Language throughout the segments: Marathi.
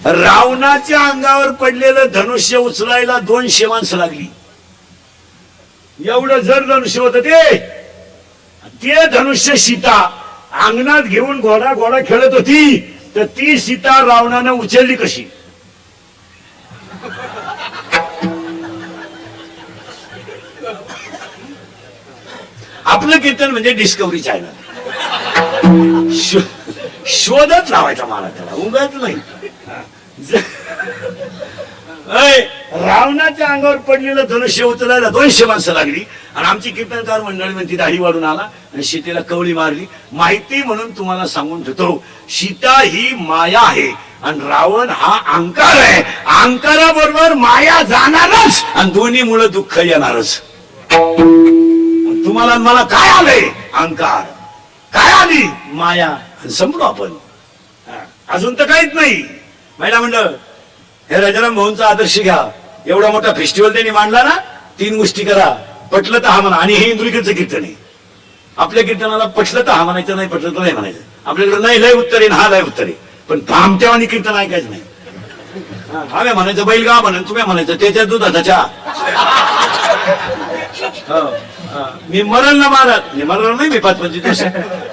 रावणाच्या अंगावर पडलेलं धनुष्य उचलायला 200 माणसं लागली. एवढं जड धनुष्य होत ते धनुष्य सीता अंगणात घेऊन घोडा घोडा खेळत होती. तर ती सीता रावणानं उचलली कशी? आपलं कीर्तन म्हणजे डिस्कवरी चॅनल. शोधत लावायचा मला त्याला, उगाच नाही. रावणाच्या अंगावर पडलेलं धनुष्य उचलायला 200 माणसं लागली. आणि आमची कीर्तनकार मंडळी म्हणती दाढी वाढून आला आणि सीतेला कवळी मारली. माहिती म्हणून तुम्हाला सांगून ठेवतो, सीता ही माया आहे आणि रावण हा अहंकार आहे. अहंकाराबरोबर माया जाणारच आणि दोन्ही मुळे दुःख येणारच. तुम्हाला मला काय आलंय? अहंकार. काय आली? माया. संपलो आपण. अजून तर काहीच नाही. महिला मंडळ, हे राजाराम भाऊंचा आदर्श घ्या. एवढा मोठा फेस्टिवल त्यांनी मांडला ना, 3 गोष्टी करा. पटलं तर हा म्हणा. आणि हे इंद्रिकीचं कीर्तन आहे. आपल्या कीर्तनाला पटलं तर हा म्हणायचं, नाही पटलं तर नाही म्हणायचं. आपल्याकडे नाही लय उत्तर आहे, हा लय उत्तर आहे. पण भामट्यावानी कीर्तन ऐकायचं नाही. हा म्हणायचं बैलगाव म्हणून, तुम्ही म्हणायचं त्याच्या दुधाचा चहा. मी मरण ना महाराज, मी मरण नाही, मी 5-25 वर्ष.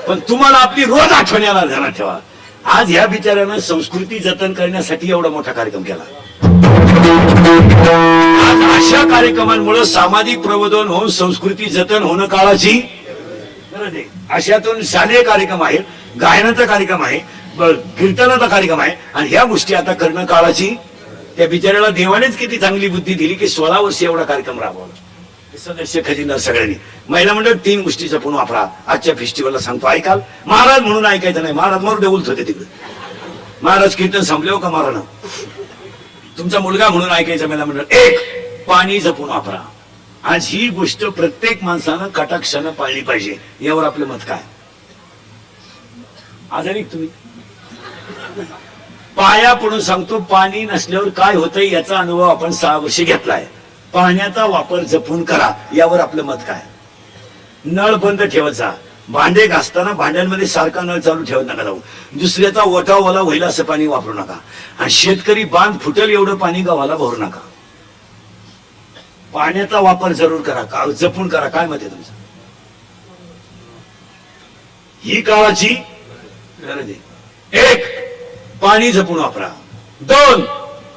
पण तुम्हाला आपली रोज आठवण येणार. ध्यानात ठेवा. आज ह्या बिचाऱ्यानं संस्कृती जतन करण्यासाठी एवढा मोठा कार्यक्रम केला. आज अशा कार्यक्रमांमुळे सामाजिक प्रबोधन होऊन संस्कृती जतन होणं काळाची गरज आहे. अशातून शालेय कार्यक्रम आहे, गायनाचा कार्यक्रम आहे, कीर्तनाचा कार्यक्रम आहे. आणि ह्या गोष्टी आता करणं काळाची. त्या बिचाऱ्याला देवानेच किती चांगली बुद्धी दिली की 16 वर्ष एवढा कार्यक्रम राबवला. सदस्य खजिनदार सगळ्यांनी. महिला मंडळ 3 गोष्टीचा पुन्हा वापरा. आजच्या फेस्टिवलला सांगतो, ऐकाल. महाराज म्हणून ऐकायचं नाही. महाराज मरू उलत होते तिकडे. महाराज कीर्तन संपले का महाराज? तुमचा मुलगा म्हणून ऐकायचा. महिला मंडळ 1, पाणी जपून वापरा. आज ही गोष्ट प्रत्येक माणसानं कटाक्षानं पाळली पाहिजे. यावर आपलं मत काय? आजारी तुम्ही पाया पडून सांगतो, पाणी नसल्यावर काय होतंय याचा अनुभव आपण 6 वर्ष घेतलाय. पाण्याचा वापर जपून करा. यावर आपलं मत काय? नळ बंद ठेवायचा. भांडे घासताना भांड्यांमध्ये सारखा नळ चालू ठेवत नका जाऊ. दुसऱ्याचा ओटा ओला होईल असं पाणी वापरू नका. आणि शेतकरी बांध फुटेल एवढं पाणी गावाला भरू नका. पाण्याचा वापर जरूर करा, जपून करा. काय मत आहे तुमचं? ही काळाची गरज आहे. 1, पाणी जपून वापरा. 2,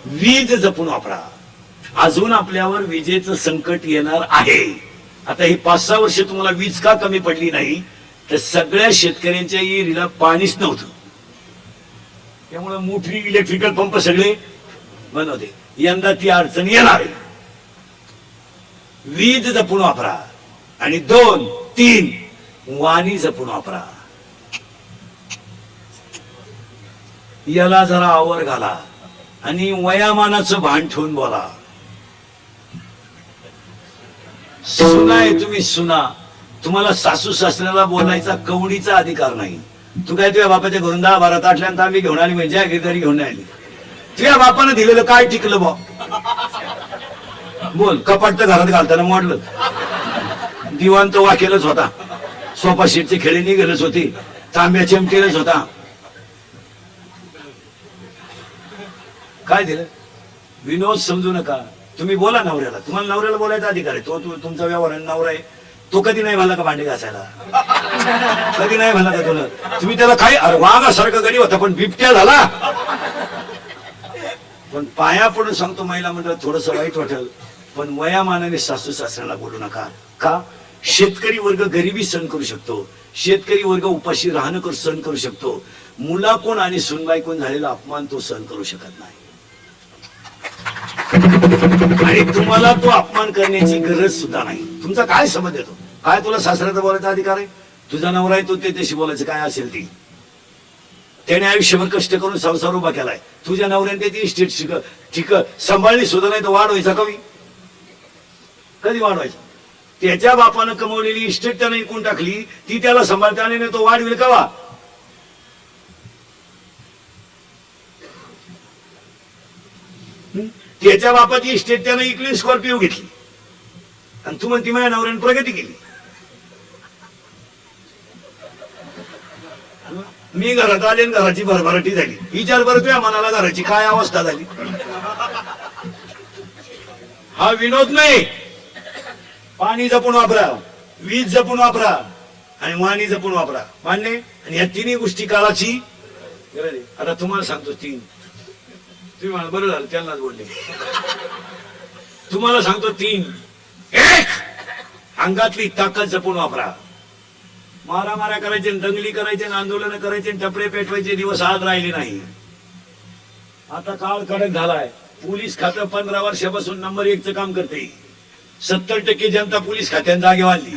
वीज जपून वापरा. अजून आपल्यावर विजेचं संकट येणार आहे. आता ही 5-6 वर्ष तुम्हाला वीज का कमी पडली नाही? तर सगळ्या शेतकऱ्यांच्या विहिरीला पाणीच नव्हतं. त्यामुळे मोठी इलेक्ट्रिकल पंप सगळे बंद होते. यंदा ती अडचण येणार आहे. वीज जपून वापरा. आणि 2, 3, वाणी जपून वापरा. याला जरा आवर घाला आणि वयामानाचं भान ठेवून बोला. सुना आहे तुम्ही, सुना. तुम्हाला सासू सासऱ्याला बोलायचा कवडीचा अधिकार नाही. तू काय तुझ्या बापाच्या घरून 10-12 ताटल्यानंतर आम्ही घेऊन आली म्हणजे गिरदारी घेऊन आली. तुझ्या बापानं दिलेलं काय टिकलं बा? बोल. कपाट तर घरात घालताना मोडलं. दिवाण तर वाकेलच होता. सोफा सीटचे खेळे निघेलच होती. तांब्या चिमटेलच होता. काय दिलं? विनोद समजू नका. तुम्ही बोला नवऱ्याला. तुम्हाला नवऱ्याला बोलायचा अधिकार आहे. तो तुमचा व्यवहार नवरा आहे. तो कधी नाही म्हणला का भांडे घासायला? कधी नाही म्हणला का तुला? तुम्ही त्याला काय वाघासारखं गडी होता पण बिबट्या झाला. पण पाया पडून सांगतो, महिला मंडळ थोडस वाईट वाटेल पण वयामानाने सासू सासऱ्याला बोलू नका. का? शेतकरी वर्ग गरिबी सहन करू शकतो. शेतकरी वर्ग उपाशी राहणं सहन करू शकतो. मुला कोण आणि सुनबाई कोण झालेला अपमान तो सहन करू शकत नाही. आणि तुम्हाला तो अपमान करण्याची गरज सुद्धा नाही. तुमचा काय संबंध येतो? काय तुला सासऱ्याचा बोलायचा अधिकार आहे? तुझा नवरा आहे तो त्याच्याशी बोलायचं काय असेल ती. त्याने आयुष्यभर कष्ट करून संसार उभा केलाय. तुझ्या नवऱ्याने त्याची इस्टेट ठीक सांभाळली सुद्धा नाही तर वाढवायचा कमी? कधी वाढवायचा? त्याच्या बापानं कमवलेली इस्टेट त्याने इकून टाकली. ती त्याला सांभाळता आणि तो वाढविल कवा? त्याच्या बापाची इस्टेट त्यानं इकली, स्कॉर्पिओ घेतली. आणि तू म्हणती माझ्या नवऱ्याने प्रगती केली. मी घरात आले आणि घराची भरभराटी झाली. विचार बरं तुझ्या मनाला घराची काय अवस्था झाली. हा विनोद नाही. पाणी जपून वापरा, वीज जपून वापरा आणि वाणी जपून वापरा. मान्य. आणि या तिन्ही गोष्टी काळाची गरज आहे. आता तुम्हाला सांगतो तीन. तुम्ही मला बरं झालं त्यांनाच बोलले. तुम्हाला सांगतो तीन. एक, अंगातली ताकद जपून वापरा. मारामाऱ्या करायचे, दंगली करायचे, आंदोलन करायचे, टपरे पेटवायचे दिवस आज राहिले नाही. आता काळ कडक झालाय. पोलीस खातं 15 वर्षापासून नंबर 1 चं काम करते. 70% जनता पोलीस खात्यात जागे वाढली.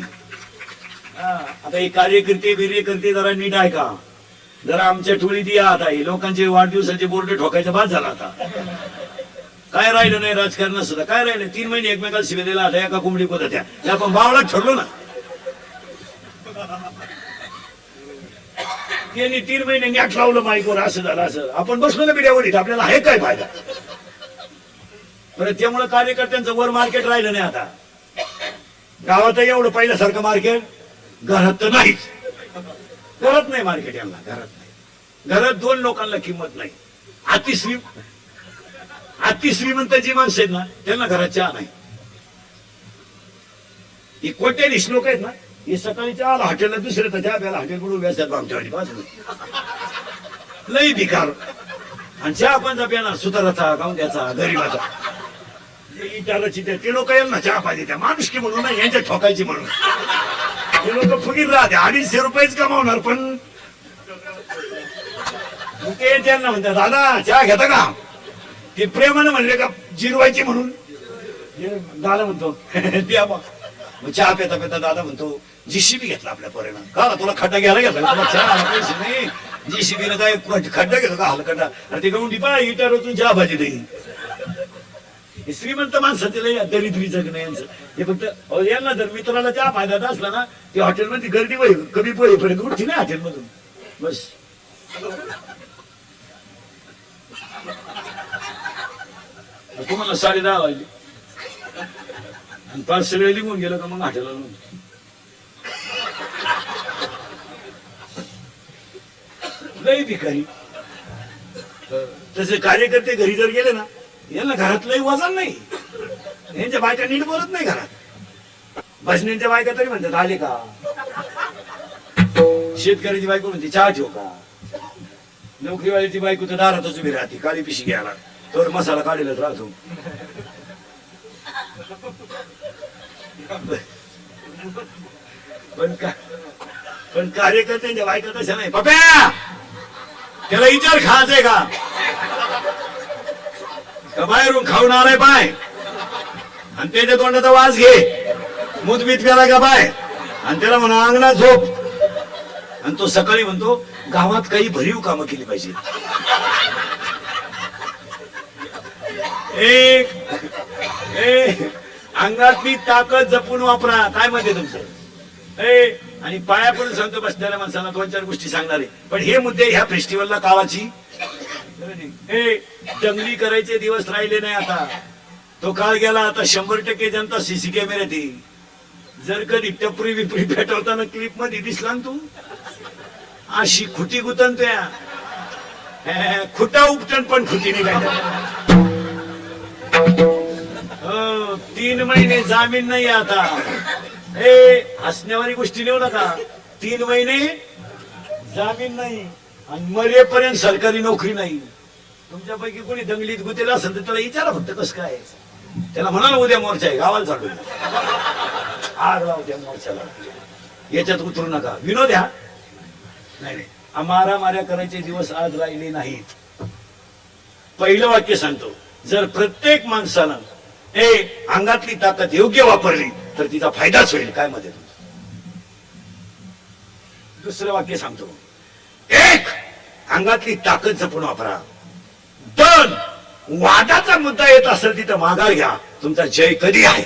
आता हे कार्यकर्ते जरा नीट ऐका. जरा आमच्या टोळीत या. आता हे लोकांचे वाढदिवसाचे बोर्ड ठोकायचा बाद झाला. आता काय राहिलं नाही राजकारणात सुद्धा. काय राहिलं. 3 महिने एकमेकाला शिव्या दिला. आता एका कोंबडी कोणत्या त्या आपण बावळात ठरलो ना. त्यांनी 3 महिने नॅट लावलं माईकवर. असं झालं असं. आपण बसलो ना मीडियावर. आपल्याला आहे काय फायदा. बरं त्यामुळे कार्यकर्त्यांचं वर मार्केट राहिलं नाही. आता गावात एवढं पहिल्यासारखं मार्केट घरात तर नाहीच. घरात नाही मार्केट. यांना घरात नाही. घरात 2 लोकांना किंमत नाही. अतिश्रीमंत जी माणसं आहेत ना त्यांना घरात चहा नाही. ही कोट्याधीश लोक आहेत ना, हे सकाळी चहा हॉटेलला दुसऱ्या तर चहा प्यायला हॉटेल कडून व्यस्त लई भिकार. आणि चहा पण प्याना सुताराचा गावद्याचा गरीबाचा इटाराची ते लोक यांना चहा पाहिजे. त्या माणुसकी म्हणून नाही, यांच्या ठोकायची म्हणून. ते लोक फुगीर राहते. 250 रुपयेच कमावणार. पण ते त्यांना म्हणतात दादा चहा घेता का. ते प्रेमानं म्हणले का जिरवायची म्हणून दादा म्हणतो ते चहा पेता पेता दादा म्हणतो जीसीबी घेतला आपल्या पोरेनं. का तुला खड्डा घ्यायला घेतला. तुला चहा पैसे नाही. जीसीबीनं काय खड्डा घेतो का हलखड्डा. आणि ते गहून डिपा इटार होतून चहा भाजी देईल. श्रीमंत माणसाचे लय दरिद्रीचं नाही यांचं. हे फक्त यांना जर मित्राला चहा फायदा असला ना ते हॉटेलमध्ये गर्दी होईल. कमी पोहेपर्यंत उठती ना हॉटेलमधून. बस तुम्हाला 10:30 वाजले आणि 5 सगळे निघून गेलं का मग हॉटेलला लई भिकारी. तसे कार्यकर्ते घरी जर गेले ना यांना घरात लई वजन नाही. यांच्या बायका नीट बोलत नाही घरात. भजन्यांच्या बायका तरी म्हणतात आले का. शेतकऱ्याची बायको म्हणते चहा ठेव का. नोकरीवाल्याची बायको तर दारातच उभी राहते काळी पिशी घ्यायला. तर मसाला काढलेलाच राहतो. पण कार्यकर्त्यांच्या बायका तशा नाही. पप्या त्याला विचार खायचंय का बाहेरून खाऊन आलाय पाय आणि त्याच्या तोंडाचा वास घे. मुदबीत केला का पाय आणि त्याला म्हणा अंगणात झोप. आणि तो सकाळी म्हणतो गावात काही भरीव कामं केली पाहिजे. अंगातली ताकद जपून वापरा. काय म्हणते तुमचं. आणि पाया पण सांगतो बसणाऱ्या माणसांना 2-4 गोष्टी सांगणार आहे. पण हे मुद्दे ह्या फेस्टिवलला काळाची दंगली करायचे दिवस राहिले नाही. आता तो काळ गेला. आता 100% जनता सीसी कॅमेऱ्यात येईल. जर कधी टपरी विपरी पेटवताना क्लिप मध्ये दिसला ना तू अशी खुटी गुतन त्या खुटा उपटन पण खुटी नाही काय. 3 महिने जामीन नाही आता. हसण्यावारी गोष्टी नेऊ नका. 3 महिने जामीन नाही आणि मरेपर्यंत सरकारी नोकरी नाही. तुमच्यापैकी कोणी दंगलीत गुतेला असेल तर त्याला विचारा फक्त कसं काय. त्याला म्हणाला उद्या मोर्चा आहे गावाला चालू आग लाव उद्या मोर्चाला. याच्यात उतरू नका. विनोद ह्या नाही नाही. माऱ्या करायचे दिवस आज राहिले नाहीत. पहिलं वाक्य सांगतो. जर प्रत्येक माणसानं अंगातली ताकद योग्य वापरली तर तिचा फायदाच होईल. काय मध्ये दुसरं वाक्य सांगतो. 1 अंगातली ताकद जपून वापरा. 2 वादाचा मुद्दा येत असेल तिथं माघार घ्या. तुमचा जय कधी आहे.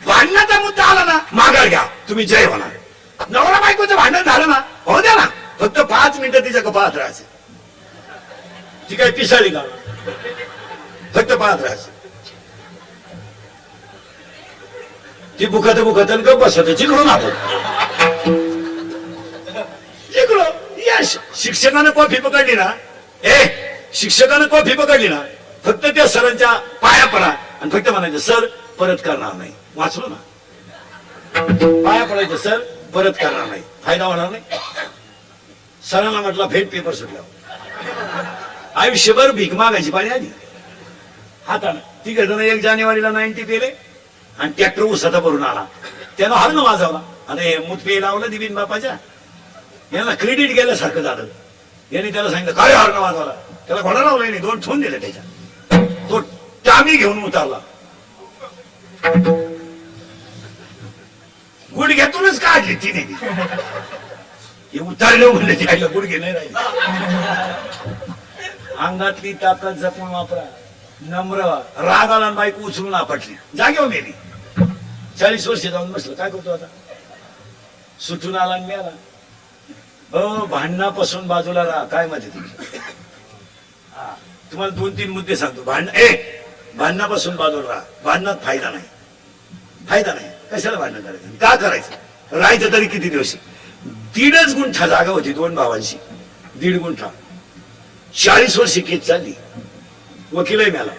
भांडणाचा मुद्दा आला ना माघार घ्या. तुम्ही जय होणार. नवरा बायकोचं भांडण झालं ना हो द्या ना. फक्त 5 मिनिटं तिच्या पाहत राहायचं. ती काय पिसाळी का. फक्त पाहत राहायचं. ती बुखत गप बसत जिकडून आपण त्या शिक्षकानं कॉफी पकडली ना, शिक्षकानं कॉफी पकडली ना, फक्त त्या सरांच्या पाया पडा आणि फक्त म्हणायचं सर परत करणार नाही. वाचलो ना, पाया पडायचं सर परत करणार नाही, फायदा होणार नाही. सरांना म्हटलं फेट पेपर सुटला. आयुष्यभर भीक मागायची पाळी आली हातानं. ती घटना 1 जानेवारीला 90 पेले आणि ट्रॅक्टर उसाचा भरून आला. त्यानं हरण वाजवला आणि मुतपे लावलं दिवीन बापाच्या. यांना क्रेडिट गेल्यासारखं झालं. यांनी त्याला सांगितलं काय हरण वाजवला. त्याला घोडा लावला नाही, 2 ठेवून दिले त्याच्या. तो टामी घेऊन उतारला. गुडघ्यातूनच काढली तिने. हे उतारलं म्हणलं ते आईला गुडघे नाही राहिले. अंगातली ताकद जपून वापरा. नम्र राग आला बायको उचलून आपटली, जागेवर मेली. 40 वर्ष जाऊन बसलं, काय करतो आता. सुटून आला आणि मेला. भांडणापासून बाजूला राहा. काय मत आहे तुमचं? तुम्हाला 2-3 मुद्दे सांगतो. भांडणापासून बाजूला राहा. भांडणात फायदा नाही, फायदा नाही. कशाला भांडण करायचं, का करायचं. राहायचं तरी किती दिवस. 1.5 गुंठा जागा होती 2 भावांची. 1.5 गुंठा. 40 वर्ष केस चालली. वकीलही मिळाला.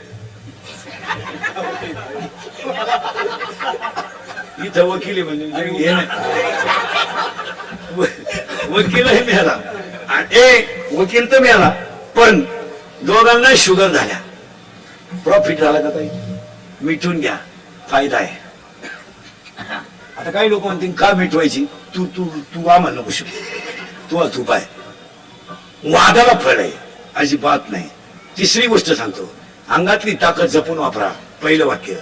इथं वकील म्हणजे हे नाही. वकीलही मिळाला आणि वकील तर मिळाला, पण दोघांना शुगर झाल्या. प्रॉफिट झाला का काही. मिटून घ्या, फायदा आहे. आता काही लोक म्हणतील का मिटवायची. तू तू तू आम्हाला नको शिकू. तू पाय. वादाला फळ आहे अजिबात नाही. तिसरी गोष्ट सांगतो, अंगातली ताकद जपून वापरा. पहिलं वाक्य,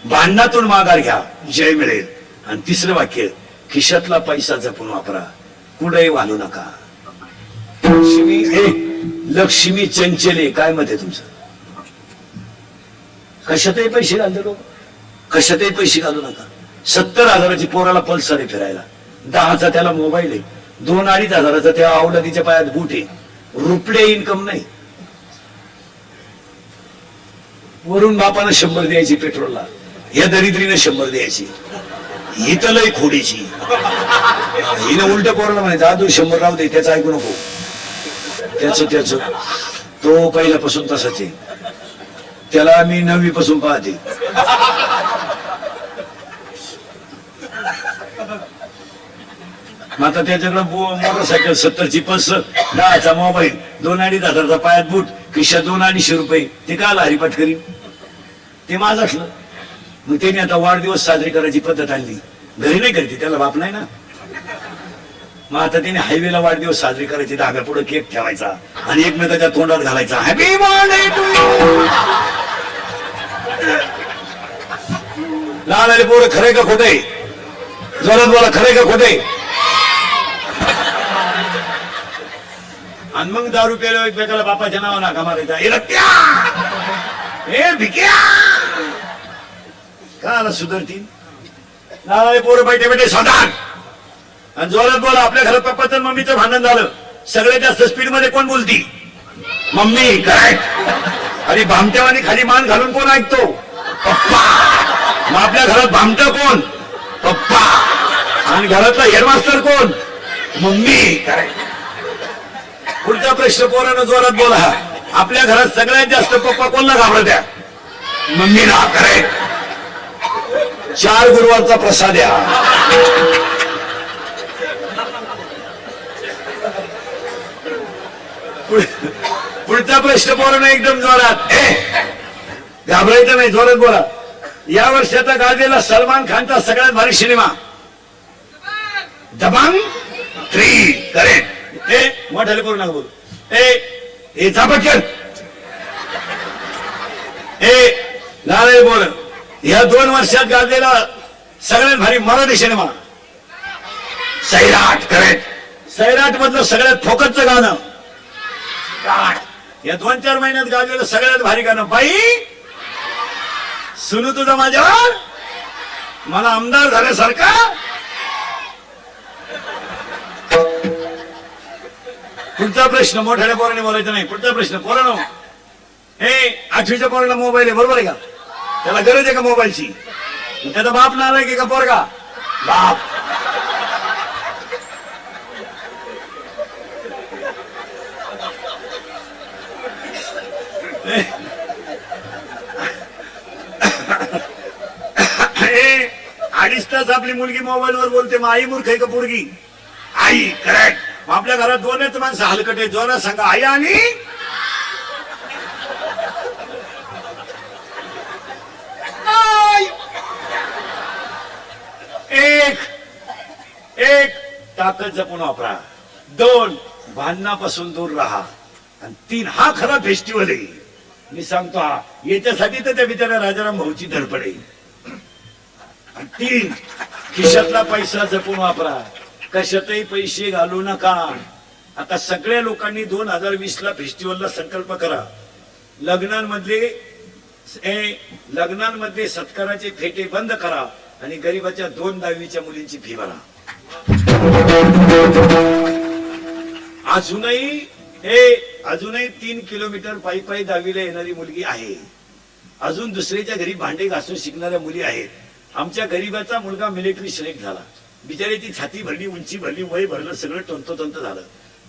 भांडणातून माघार घ्या, जय मिळेल. आणि तिसरं वाक्य, खिशातला पैसा जपून वापरा, कुठेही वालू नका. लक्ष्मी चंचले. काय मत आहे तुमचं. कशातही पैसे घालते लोक, कशातही पैसे घालू नका. 70,000ची पोराला पल्सर आहे फिरायला, 10चा त्याला मोबाईल आहे, 2-2.5 हजाराचा त्या अवलादीच्या पायात बूट आहे. रुपये इन्कम नाही. वरून बापानं 100 द्यायची पेट्रोलला, या दरिद्रीने 100 द्यायची. ही तर लय खोडीची. हिनं उलट पोराला म्हणायचं आजू 100 राहू दे, त्याचं ऐकू नको. त्याच तो पहिल्यापासून तसाच आहे. त्याला मी 9वी पासून पाहते. मग आता त्याच्याकडे मोटरसायकल 70ची पल्सर, 10चा मोबाईल, 2-2.5 हजारचा पायात बूट, खिशात 200-250 रुपये. ते काल हरिपाठ करीन. ते माझं असलं. मग त्याने आता वाढदिवस साजरी करायची पद्धत आणली. घरी नाही करते, त्याला बाप नाही ना. मग आता त्याने हायवेला वाढदिवस साजरी करायची. धाब्या पुढे केक ठेवायचा आणि एकमेकाच्या तोंडात घालायचा, हॅपी बर्थडे टू यू. लहान आले पोरं खरे का खोटे. जोरात बोला, खरे का खोटे. आणि मग दारू प्यायला एकमेकाला बापाच्या नावानं नाका मारायचा, हे भिक्या. का सुधरतील. लहान आले पोरं बैठे बैठे साधारण. आणि जोरात बोला. आपल्या घरात पप्पाचं आणि मम्मीचं भांडण झालं, सगळ्यात जास्त स्पीड मध्ये कोण बोलती. मम्मी. करेक्ट. आणि भामट्यावानी खाली मान घालून कोण ऐकतो. पप्पा. मग आपल्या घरात भामटा कोण. पप्पा. आणि घरातला हेडमास्टर कोण. मम्मी. करेक्ट. पुढचा प्रश्न पोरानं जोरात बोला. आपल्या घरात सगळ्यात जास्त पप्पा कोणला घाबरत्या. मम्मीला. करेक्ट. 4 गुरुवारचा प्रसाद या. पुढचा प्रश्न पोरानं एकदम जोरात. घाबरायचं नाही, जोरात बोला. या वर्षाचा गाजलेला सलमान खानचा सगळ्यात भारी सिनेमा दबंग 3. करेक्ट. मोठ्याला करू नका बोलू. पटकन. नारायण बोल. या 2 वर्षात गाजलेला सगळ्यात भारी मराठी सिनेमा सैराट. करेक्ट. सैराट मधलं सगळ्यात फोकसचं गाणं. या 2-4 महिन्यात गाजलेलं सगळ्यात भारी गाणं बाई सुनू तुझं माझ्यावर, मला आमदार झाल्यासारखा. पुढचा प्रश्न मोठ्याने पोराने बोलायचं नाही. पुढचा प्रश्न पोरानो. 8वीच्या पोराला मोबाईल आहे, बरोबर आहे का. त्याला गरज आहे का मोबाईलची. त्याचा बाप नालायक आहे का पोरगा. बाप. अडीच तास आपली मुलगी मोबाईल वर बोलते, मग आई मूर्ख आहे का पोरगी? आई करेक्ट. आपल्या घरात दोनच माणसं हलकट आहे, जोरात सांगा आई आणि आई. एक ताकद जपून वापरा. 2 भांडणापासून दूर राहा. आणि 3 हा खरा फेस्टिवल आहे. मी सांगतो हा, याच्यासाठी तर त्या बिचाऱ्या राजाराम भाऊची धडपड आहे. 3 खिशातला पैसा जपून वापरा. कशातही पैसे घालू नका. आता सगळ्या लोकांनी 2020 ला फेस्टिवलला संकल्प करा. लग्नांमध्ये सत्काराचे फेटे बंद करा आणि गरीबाच्या 2 दहावीच्या मुलींची फी भरा. अजूनही 3 किलोमीटर पायी पायी 10वीला येणारी मुलगी आहे. अजून दुसऱ्याच्या घरी भांडे घासून शिकणाऱ्या मुली आहेत. आमच्या गरीबाचा मुलगा मिलिटरी सिलेक्ट झाला. बिचाऱ्याची छाती भरली, उंची भरली, वय भरलं, सगळं तंतोतंत झालं.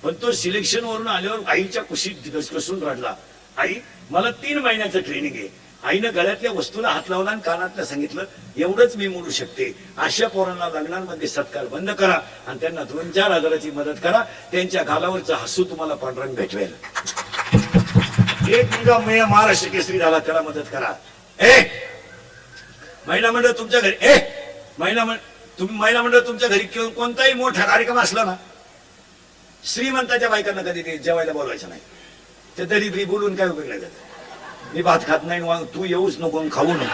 पण तो सिलेक्शन वरून आल्यावर आईच्या कुशीत घसघसून रडला. आई मला 3 महिन्याचं ट्रेनिंग आहे. आईनं गळ्यातल्या वस्तूला हात लावला आणि कानातलं सांगितलं, एवढंच मी मोडू शकते. अशा पोरांना लग्नांमध्ये सत्कार बंद करा आणि त्यांना 2-4 हजाराची मदत करा. त्यांच्या गालावरचं हसू तुम्हाला पांढरंग भेटवेल. एक मुलगा महाराष्ट्र केसरी झाला, त्याला मदत करा. महिला मंडळ तुमच्या घरी महिला मंडळ तुमच्या घरी कोणताही मोठा कार्यक्रम असला ना, श्रीमंताच्या बायकांना कधी ते जेवायला बोलवायचं नाही. ते दरिद्री बोलून काय उपयोग नाही. मी भात खात नाही, तू येऊच नको, खाऊ नको.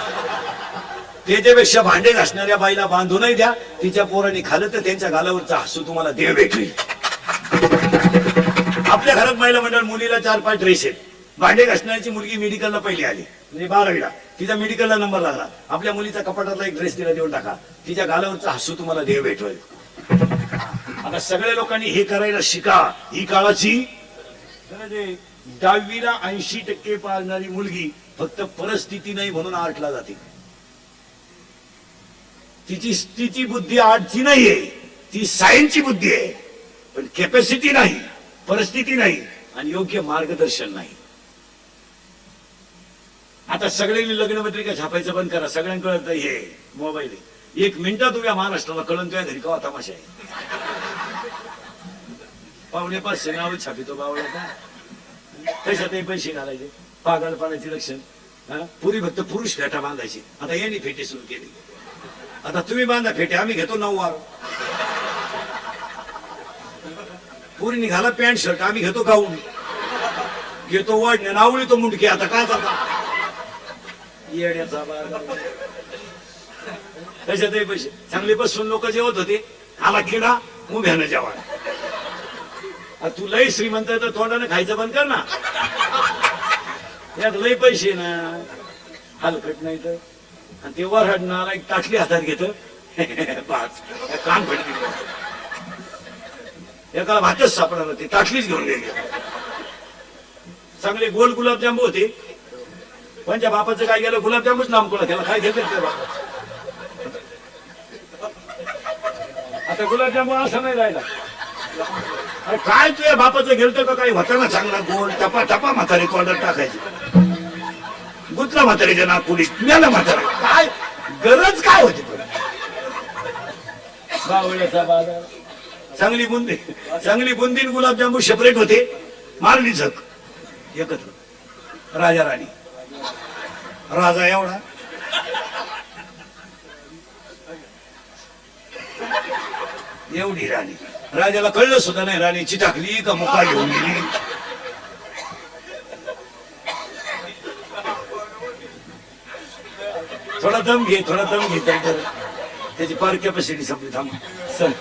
त्याच्यापेक्षा भांडे घासणाऱ्या बाईला बांधूनही द्या. तिच्या पोरांनी खाल्लं तर त्यांच्या गालावरचा हसू तुम्हाला देव भेटली. आपल्या घरात महिला मंडळ मुलीला 4-5 ड्रेस आहेत. भांडे घासण्याची मुलगी मेडिकलला पहिली आली, म्हणजे 12वीला, तिचा मेडिकलला नंबर लागला. आपल्या मुलीचा कपाटातला एक ड्रेस तिला देऊन टाका. तिच्या गालावरचा हसू तुम्हाला देव भेटवेल. आता सगळ्या लोकांनी हे करायला शिका. ही काळाची 10वीला 80% पाळणारी मुलगी फक्त परिस्थिती नाही म्हणून 8ला जाते. तिची बुद्धी 8ची नाहीये, ती सायन्सची बुद्धी आहे. पण कॅपॅसिटी नाही, परिस्थिती नाही आणि योग्य मार्गदर्शन नाही. आता सगळ्यांनी लग्नपत्रिका छापायचं बंद करा. सगळ्यांकडे हे मोबाईल आहे. 1 मिनिटात तुझ्या महाराष्ट्राला कळून तुझ्या घरी कवा तमाशा आहे. 5.5 नाव छापितो बावळा. त्याच्यातही पैसे घालायचे. पागलपणाची लक्षण. पुरी फक्त पुरुष फेटा बांधायची. आता यांनी फेटे सुरू केली. आता तुम्ही बांधा फेटे, आम्ही घेतो 9 वार. पुरी निघाला पॅन्ट शर्ट, आम्ही घेतो गाऊन, घेतो वडणे, नावळी तो मुंडकी. आता काय जाता येण्याचा त्याच्यातही पैसे. चांगले बसून लोक जेवत होते. आला किडा उभ्यानं जेवा. तू लय श्रीमंत तर तोंडाने खायचं बंद कर ना. यात लय पैसे ना, हलकट नाही तर. आणि ते वरडणार एक ताटली हातात घेत कान फटके. एकाला भातच सापडा ते ताटलीच घेऊन गेले. चांगले गोल गुलाबजांबू होते. पण त्या बापाचं काय गेलं, गुलाबजांबूच नामकुळा त्याला काय घेतलं त्या बापा. आता गुलाबजांबू असं नाही राहिला. अरे काय तुझ्या बापाचं गेलं का काही होता ना चांगला गोल टपा टपा म्हातारी कॉर्डर टाकायची. गुतला म्हातारीच्या नागपुरीत मिळाला म्हातारा. काय गरज काय होती बावळ्याचा बाजार. चांगली बुंदी गुलाबजांबू सेपरेट होते. मारली झक एकत्र. राजा राणी. राजा एवढा, एवढी राणी. राजाला कळलं सुद्धा नाही राणीची टाकली का मुका घेऊन गेली. थोडा दम घे तर त्याची पार कॅपॅसिटी संपली. थांब चल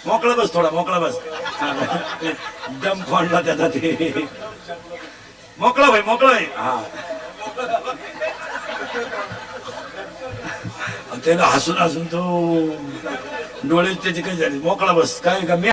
मोकळा बस, थोडा मोकळा बस. दम फोडला त्याचा. ते मोकळा भाई, मोकळा आहे. हा त्याला हसून तो डोळे त्याचे काही झाले. मोकळा बस. काय का